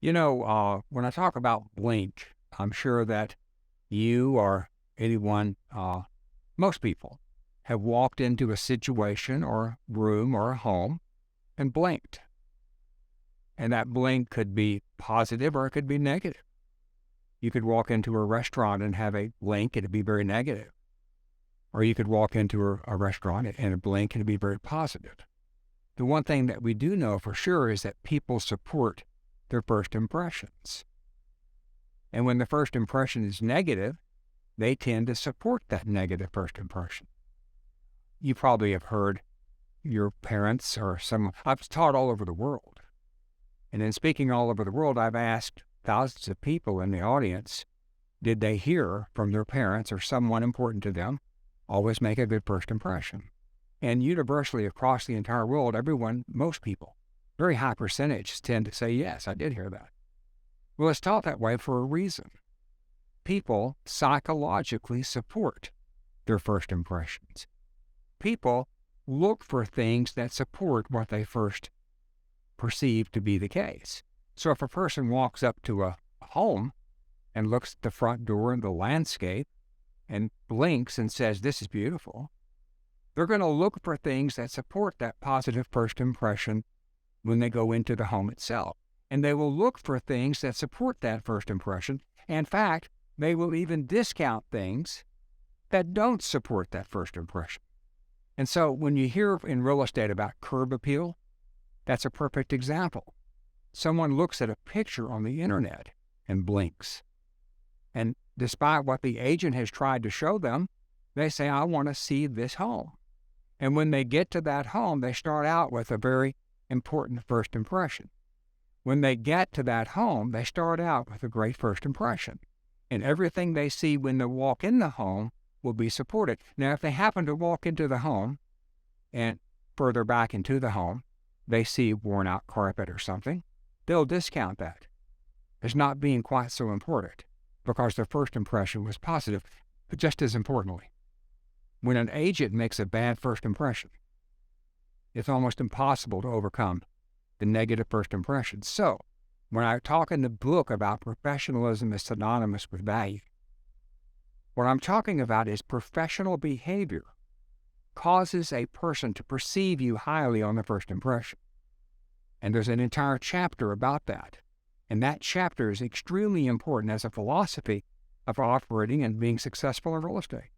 When I talk about blink, I'm sure that you or anyone, most people, have walked into a situation or room or a home and blinked. And that blink could be positive or it could be negative. You could walk into a restaurant and have a blink and it'd be very negative. Or you could walk into a restaurant and a blink and it'd be very positive. The one thing that we do know for sure is that people support their first impressions. And when the first impression is negative, they tend to support that negative first impression. You probably have heard your parents or someone. I've taught all over the world. And in speaking all over the world, I've asked thousands of people in the audience, did they hear from their parents or someone important to them always make a good first impression? And universally across the entire world, everyone, most people, very high percentage tend to say, yes, I did hear that. Well, it's taught that way for a reason. People psychologically support their first impressions. People look for things that support what they first perceive to be the case. So if a person walks up to a home and looks at the front door and the landscape and blinks and says, this is beautiful, they're going to look for things that support that positive first impression when they go into the home itself. And they will look for things that support that first impression. In fact, they will even discount things that don't support that first impression. And so when you hear in real estate about curb appeal, that's a perfect example. Someone looks at a picture on the internet and blinks. And despite what the agent has tried to show them, they say, I want to see this home. And when they get to that home, they start out with a very important first impression. When they get to that home, they start out with a great first impression. And everything they see when they walk in the home will be supported. Now, if they happen to walk into the home and further back into the home, they see worn out carpet or something, they'll discount that as not being quite so important because their first impression was positive. But just as importantly, when an agent makes a bad first impression, it's almost impossible to overcome the negative first impression. So, when I talk in the book about professionalism is synonymous with value, what I'm talking about is professional behavior causes a person to perceive you highly on the first impression. And there's an entire chapter about that. And that chapter is extremely important as a philosophy of operating and being successful in real estate.